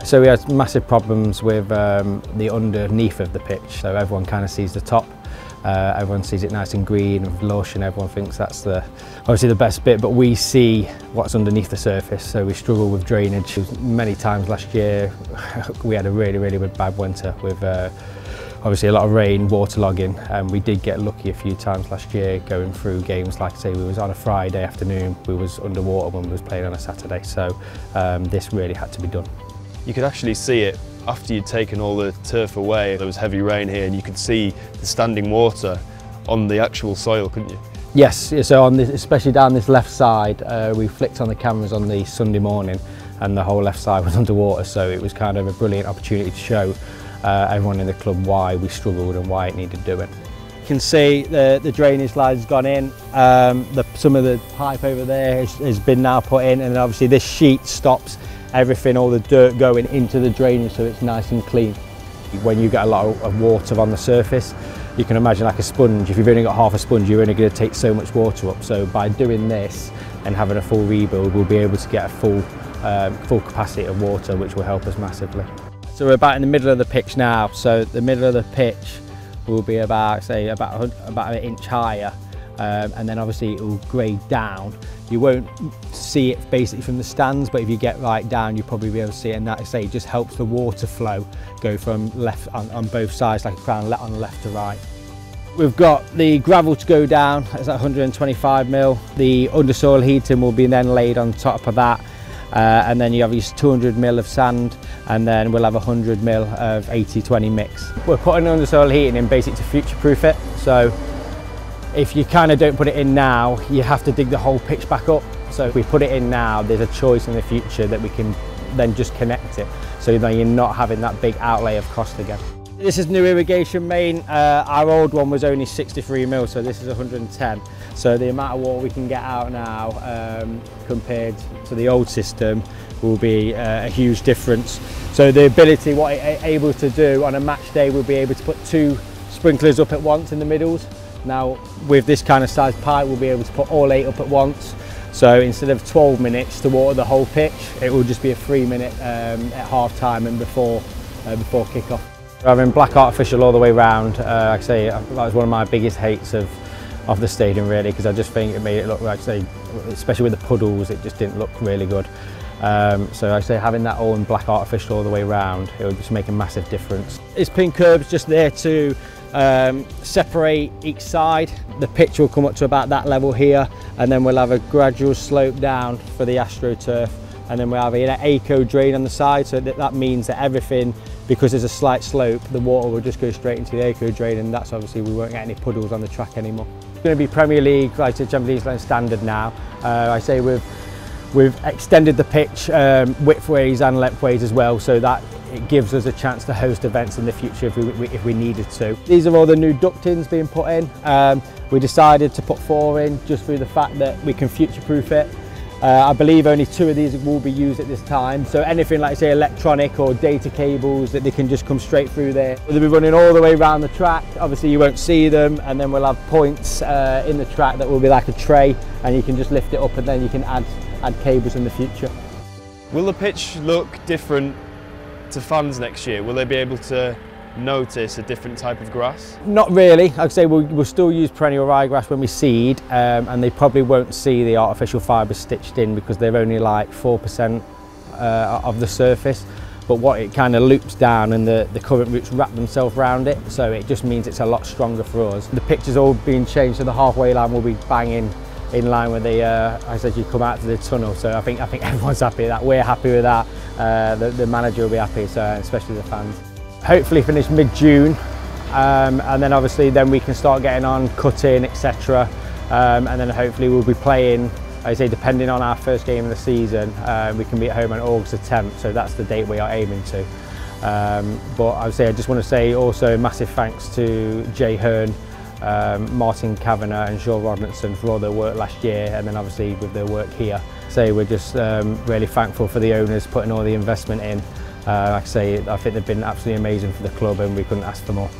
So we had massive problems with the underneath of the pitch, so everyone kind of sees the top. Everyone sees it nice and green and lush, and everyone thinks that's obviously the best bit, but we see what's underneath the surface, so we struggle with drainage. Many times last year we had a really bad winter with obviously a lot of rain, waterlogging, and we did get lucky a few times last year going through games. Like I say, we was on a Friday afternoon, we was underwater when we was playing on a Saturday, so this really had to be done. You could actually see it after you'd taken all the turf away. There was heavy rain here and you could see the standing water on the actual soil, couldn't you? Yes, so on this, especially down this left side, we flicked on the cameras on the Sunday morning and the whole left side was underwater, so it was kind of a brilliant opportunity to show everyone in the club why we struggled and why it needed doing. You can see the drainage line's gone in, some of the pipe over there has been now put in, and obviously this sheet stops everything, all the dirt going into the drainage, so it's nice and clean. When you get a lot of water on the surface, you can imagine like a sponge. If you've only got half a sponge, you're only going to take so much water up. So by doing this and having a full rebuild, we'll be able to get a full capacity of water, which will help us massively. So we're about in the middle of the pitch now. So the middle of the pitch will be about an inch higher. And then obviously it will grade down. You won't see it basically from the stands, but if you get right down, you'll probably be able to see it, and that, I say, it just helps the water flow go from left on both sides, like a crown on left to right. We've got the gravel to go down, it's at 125 mil. The undersoil heating will be then laid on top of that, and then you have your 200 mil of sand, and then we'll have 100 mil of 80-20 mix. We're putting undersoil heating in basically to future-proof it. So if you kind of don't put it in now, you have to dig the whole pitch back up. So if we put it in now, there's a choice in the future that we can then just connect it, so that you're not having that big outlay of cost again. This is new irrigation main. Our old one was only 63 mil, so this is 110. So the amount of water we can get out now compared to the old system will be a huge difference. So the ability, what it's able to do on a match day, we'll be able to put 2 sprinklers up at once in the middles. Now with this kind of size pipe, we'll be able to put all 8 up at once. So instead of 12 minutes to water the whole pitch, it will just be a 3-minute at half time and before kick-off. Having black artificial all the way round, like I say, that was one of my biggest hates of the stadium really, because I just think it made it look, like I say, especially with the puddles, it just didn't look really good. So I say having that all in black artificial all the way round, it would just make a massive difference. It's pin curbs just there to separate each side. The pitch will come up to about that level here, and then we'll have a gradual slope down for the AstroTurf, and then we'll have an eco drain on the side, so that means that everything, because there's a slight slope, the water will just go straight into the eco drain, and that's obviously we won't get any puddles on the track anymore. It's going to be Premier League, like the Champions League standard now. I say we've extended the pitch widthways and lengthways as well, so that it gives us a chance to host events in the future if we needed to. These are all the new ductings being put in. We decided to put 4 in just through the fact that we can future-proof it. I believe only 2 of these will be used at this time, so anything like say electronic or data cables, that they can just come straight through there. They'll be running all the way around the track. Obviously you won't see them, and then we'll have points in the track that will be like a tray, and you can just lift it up and then you can add cables in the future. Will the pitch look different to fans next year? Will they be able to notice a different type of grass? Not really. Like I say, we'll still use perennial ryegrass when we seed, and they probably won't see the artificial fibres stitched in because they're only like 4% of the surface. But what it kind of loops down, and the current roots wrap themselves around it, so it just means it's a lot stronger for us. The pitch has all been changed, so the halfway line will be banging in line with the, I said, you come out to the tunnel. So I think everyone's happy with that. We're happy with that. The manager will be happy, so especially the fans. Hopefully finish mid-June, and then obviously then we can start getting on cutting, etc. And then hopefully we'll be playing, I say, depending on our first game of the season, we can be at home on August the 10th, so that's the date we are aiming to. But I would say, I just want to say also massive thanks to Jay Hearn, Martin Kavanagh and Sean Rodlinson for all their work last year, and then obviously with their work here. So we're just really thankful for the owners putting all the investment in. Like I say, I think they've been absolutely amazing for the club, and we couldn't ask for more.